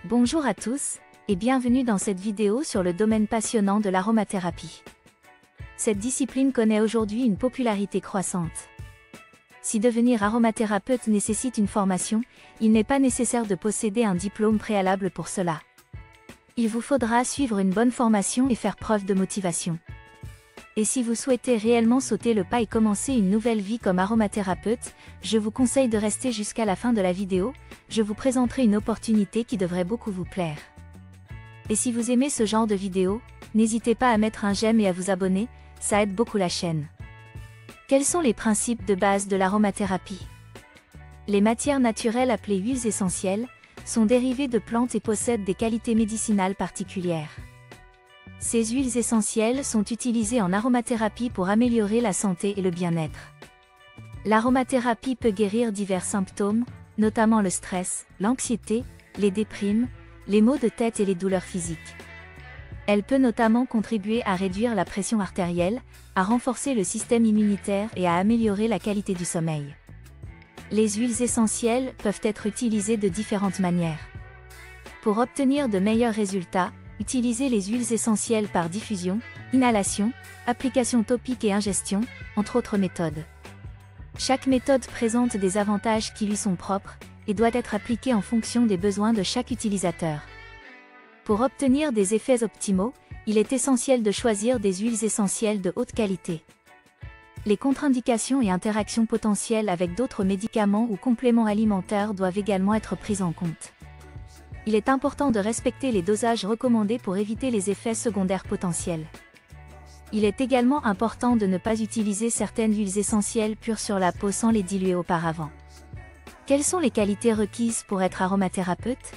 Bonjour à tous, et bienvenue dans cette vidéo sur le domaine passionnant de l'aromathérapie. Cette discipline connaît aujourd'hui une popularité croissante. Si devenir aromathérapeute nécessite une formation, il n'est pas nécessaire de posséder un diplôme préalable pour cela. Il vous faudra suivre une bonne formation et faire preuve de motivation. Et si vous souhaitez réellement sauter le pas et commencer une nouvelle vie comme aromathérapeute, je vous conseille de rester jusqu'à la fin de la vidéo, je vous présenterai une opportunité qui devrait beaucoup vous plaire. Et si vous aimez ce genre de vidéo, n'hésitez pas à mettre un j'aime et à vous abonner, ça aide beaucoup la chaîne. Quels sont les principes de base de l'aromathérapie? Les matières naturelles appelées huiles essentielles sont dérivées de plantes et possèdent des qualités médicinales particulières. Ces huiles essentielles sont utilisées en aromathérapie pour améliorer la santé et le bien-être. L'aromathérapie peut guérir divers symptômes, notamment le stress, l'anxiété, les déprimes, les maux de tête et les douleurs physiques. Elle peut notamment contribuer à réduire la pression artérielle, à renforcer le système immunitaire et à améliorer la qualité du sommeil. Les huiles essentielles peuvent être utilisées de différentes manières. Pour obtenir de meilleurs résultats, utilisez les huiles essentielles par diffusion, inhalation, application topique et ingestion, entre autres méthodes. Chaque méthode présente des avantages qui lui sont propres, et doit être appliquée en fonction des besoins de chaque utilisateur. Pour obtenir des effets optimaux, il est essentiel de choisir des huiles essentielles de haute qualité. Les contre-indications et interactions potentielles avec d'autres médicaments ou compléments alimentaires doivent également être prises en compte. Il est important de respecter les dosages recommandés pour éviter les effets secondaires potentiels. Il est également important de ne pas utiliser certaines huiles essentielles pures sur la peau sans les diluer auparavant. Quelles sont les qualités requises pour être aromathérapeute?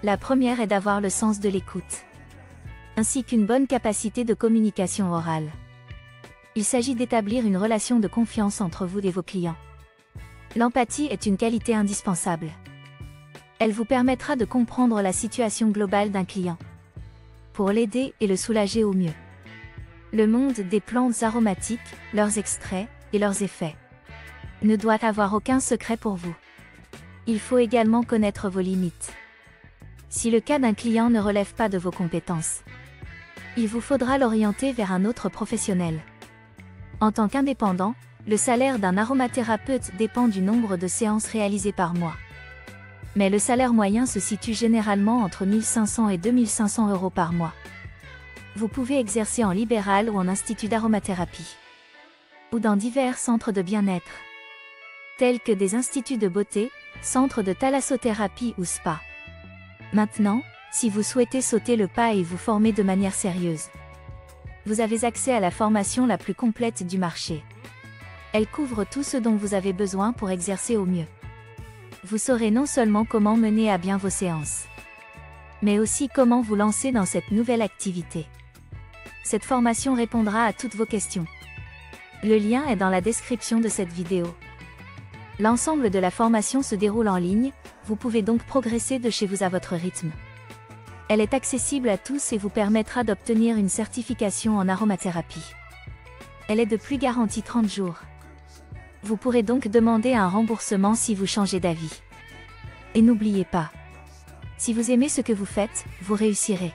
La première est d'avoir le sens de l'écoute, ainsi qu'une bonne capacité de communication orale. Il s'agit d'établir une relation de confiance entre vous et vos clients. L'empathie est une qualité indispensable. Elle vous permettra de comprendre la situation globale d'un client, pour l'aider et le soulager au mieux. Le monde des plantes aromatiques, leurs extraits et leurs effets ne doit avoir aucun secret pour vous. Il faut également connaître vos limites. Si le cas d'un client ne relève pas de vos compétences, il vous faudra l'orienter vers un autre professionnel. En tant qu'indépendant, le salaire d'un aromathérapeute dépend du nombre de séances réalisées par mois. Mais le salaire moyen se situe généralement entre 1 500 et 2 500 € par mois. Vous pouvez exercer en libéral ou en institut d'aromathérapie, ou dans divers centres de bien-être, tels que des instituts de beauté, centres de thalassothérapie ou spa. Maintenant, si vous souhaitez sauter le pas et vous former de manière sérieuse, vous avez accès à la formation la plus complète du marché. Elle couvre tout ce dont vous avez besoin pour exercer au mieux. Vous saurez non seulement comment mener à bien vos séances, mais aussi comment vous lancer dans cette nouvelle activité. Cette formation répondra à toutes vos questions. Le lien est dans la description de cette vidéo. L'ensemble de la formation se déroule en ligne, vous pouvez donc progresser de chez vous à votre rythme. Elle est accessible à tous et vous permettra d'obtenir une certification en aromathérapie. Elle est de plus garantie 30 jours. Vous pourrez donc demander un remboursement si vous changez d'avis. Et n'oubliez pas, si vous aimez ce que vous faites, vous réussirez.